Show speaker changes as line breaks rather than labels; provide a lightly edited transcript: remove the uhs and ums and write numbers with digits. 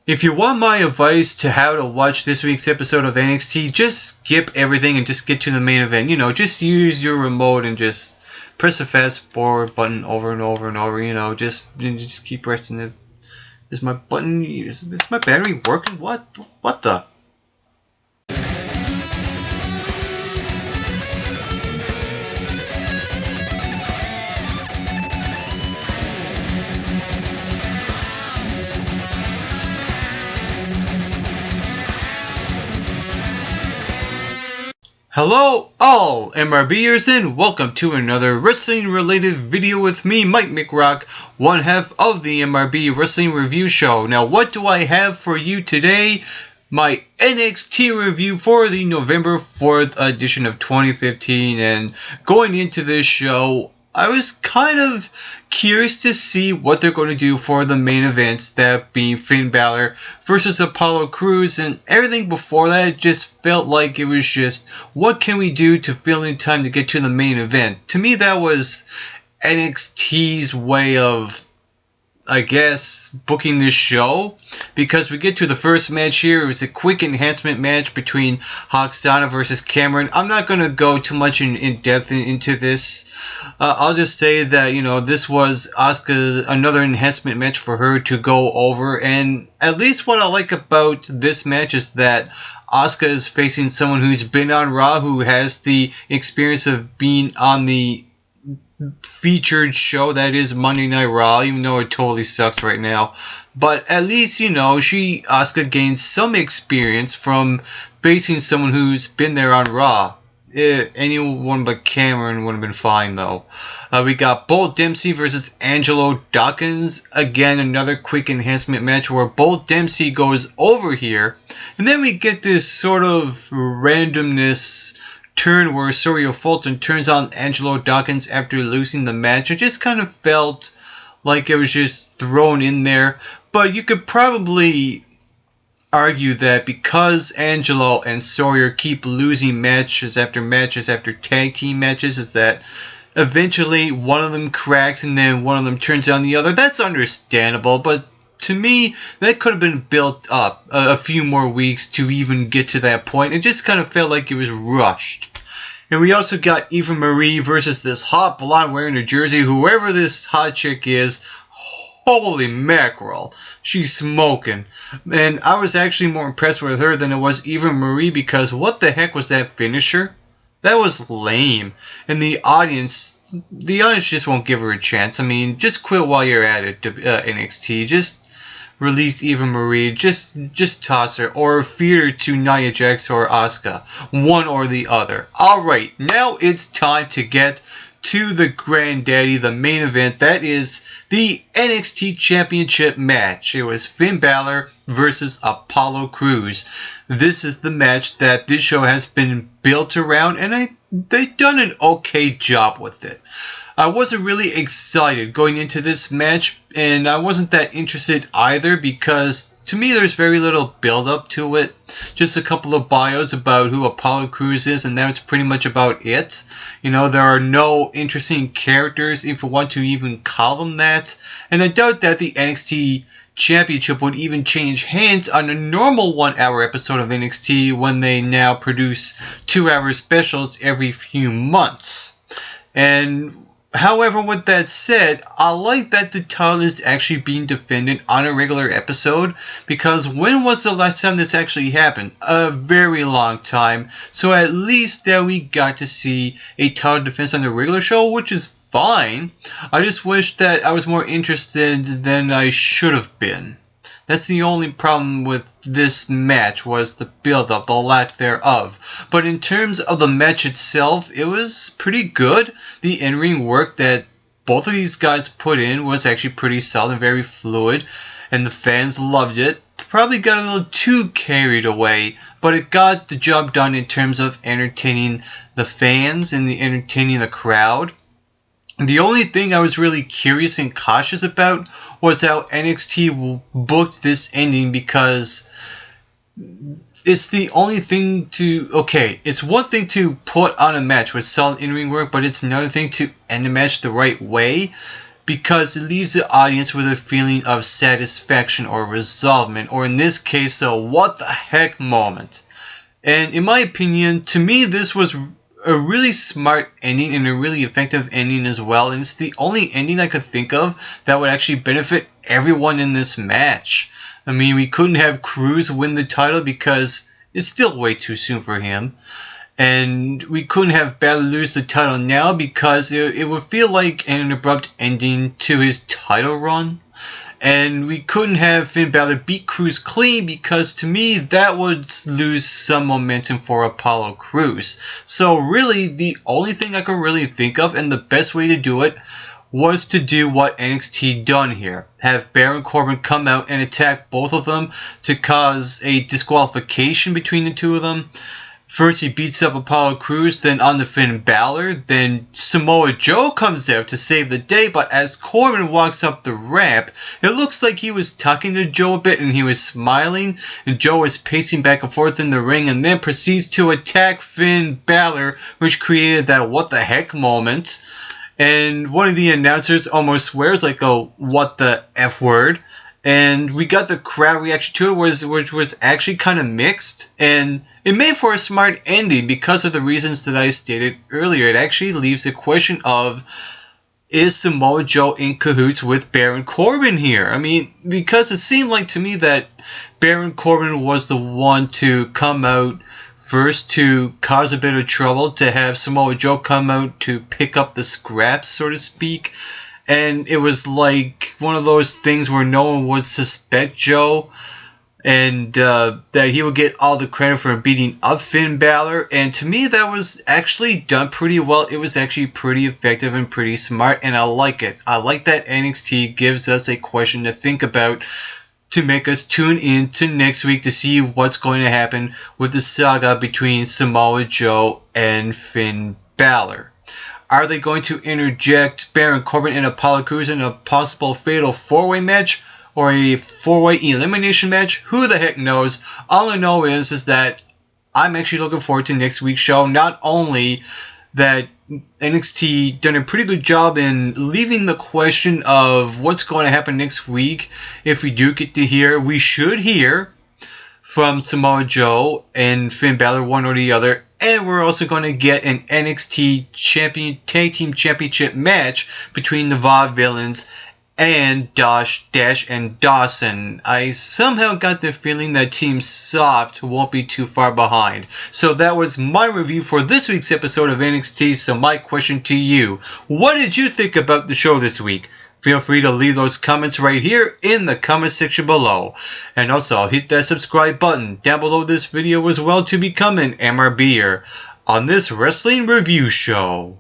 If you want my advice to how to watch this week's episode of NXT, just skip everything and just get to the main event. You know, just use your remote and just press the fast forward button over and over and over. You know, just keep pressing it. Is my button? Is my battery working? What the? Hello all MRBers and welcome to another wrestling related video with me, Mike McRock, one half of the MRB Wrestling Review Show. Now what do I have for you today? My NXT review for the November 4th edition of 2015, and going into this show, I was kind of curious to see what they're going to do for the main events, that being Finn Balor versus Apollo Crews, and everything before that just felt like it was just, what can we do to fill in time to get to the main event? To me, that was NXT's way of, I guess, booking this show, because we get to the first match here. It was a quick enhancement match between Hoxana versus Cameron. I'm not going to go too much in depth into this. I'll just say that, you know, this was Asuka, another enhancement match for her to go over, and at least what I like about this match is that Asuka is facing someone who's been on Raw, who has the experience of being on the featured show that is Monday Night Raw, even though it totally sucks right now. But at least, you know, Asuka gains some experience from facing someone who's been there on Raw. Anyone but Cameron would have been fine, though. We got Bolt Dempsey versus Angelo Dawkins. Again, another quick enhancement match where Bolt Dempsey goes over here. And then we get this sort of randomness turn where Soria Fulton turns on Angelo Dawkins after losing the match. It just kind of felt like it was just thrown in there. But you could probably argue that because Angelo and Sawyer keep losing matches after tag team matches, is that eventually one of them cracks and then one of them turns on the other. That's understandable, but to me, that could have been built up a few more weeks to even get to that point. It just kind of felt like it was rushed. And we also got Eva Marie versus this hot blonde wearing a jersey. Whoever this hot chick is, holy mackerel, she's smoking. And I was actually more impressed with her than it was Eva Marie, because what the heck was that finisher? That was lame. And the audience just won't give her a chance. I mean, just quit while you're at it, NXT. Just release Eva Marie, just toss her, or feed her to Nia Jax or Asuka, one or the other. Alright, now it's time to get to the granddaddy, the main event. That is the NXT Championship match. It was Finn Balor versus Apollo Crews. This is the match that this show has been built around, and they've done an okay job with it. I wasn't really excited going into this match, and I wasn't that interested either, because to me there's very little build up to it. Just a couple of bios about who Apollo Crews is, and that's pretty much about it. You know, there are no interesting characters, if you want to even call them that, and I doubt that the NXT Championship would even change hands on a normal 1 hour episode of NXT when they now produce 2 hour specials every few months. And however, with that said, I like that the title is actually being defended on a regular episode, because when was the last time this actually happened? A very long time. So at least that we got to see a title defense on the regular show, which is fine. I just wish that I was more interested than I should have been. That's the only problem with this match, was the build-up, the lack thereof. But in terms of the match itself, it was pretty good. The in-ring work that both of these guys put in was actually pretty solid and very fluid, and the fans loved it. Probably got a little too carried away, but it got the job done in terms of entertaining the fans and entertaining the crowd. The only thing I was really curious and cautious about was how NXT booked this ending, because it's the only thing to... Okay, it's one thing to put on a match with solid in-ring work, but it's another thing to end the match the right way. because it leaves the audience with a feeling of satisfaction or resolvement, or in this case, a what the heck moment. And in my opinion, to me, this was a really smart ending and a really effective ending as well. And it's the only ending I could think of that would actually benefit everyone in this match. I mean, we couldn't have Cruz win the title because it's still way too soon for him. And we couldn't have Balor lose the title now because it would feel like an abrupt ending to his title run. And we couldn't have Finn Balor beat Cruz clean because to me that would lose some momentum for Apollo Crews. So really the only thing I could really think of and the best way to do it was to do what NXT done here. Have Baron Corbin come out and attack both of them to cause a disqualification between the two of them. First he beats up Apollo Crews, then on to Finn Balor, then Samoa Joe comes out to save the day, but as Corbin walks up the ramp, it looks like he was talking to Joe a bit and he was smiling, and Joe was pacing back and forth in the ring and then proceeds to attack Finn Balor, which created that what the heck moment. And one of the announcers almost swears like a what the F word. And we got the crowd reaction to it, which was actually kind of mixed. And it made for a smart ending because of the reasons that I stated earlier. It actually leaves the question of, is Samoa Joe in cahoots with Baron Corbin here? I mean, because it seemed like to me that Baron Corbin was the one to come out first to cause a bit of trouble, to have Samoa Joe come out to pick up the scraps, so to speak. And it was like one of those things where no one would suspect Joe, and that he would get all the credit for beating up Finn Balor. And to me, that was actually done pretty well. It was actually pretty effective and pretty smart, and I like it. I like that NXT gives us a question to think about to make us tune in to next week to see what's going to happen with the saga between Samoa Joe and Finn Balor. Are they going to interject Baron Corbin and Apollo Crews in a possible fatal 4-way match or a 4-way elimination match? Who the heck knows? All I know is that I'm actually looking forward to next week's show. Not only that NXT done a pretty good job in leaving the question of what's going to happen next week. If we do get to hear, we should hear from Samoa Joe and Finn Balor, one or the other. And we're also going to get an NXT Tag Team Championship match between the Vaudevillains and Dash and Dawson. I somehow got the feeling that Team Soft won't be too far behind. So that was my review for this week's episode of NXT. So my question to you, what did you think about the show this week? Feel free to leave those comments right here in the comment section below. And also hit that subscribe button down below this video as well to become an MRBer on this wrestling review show.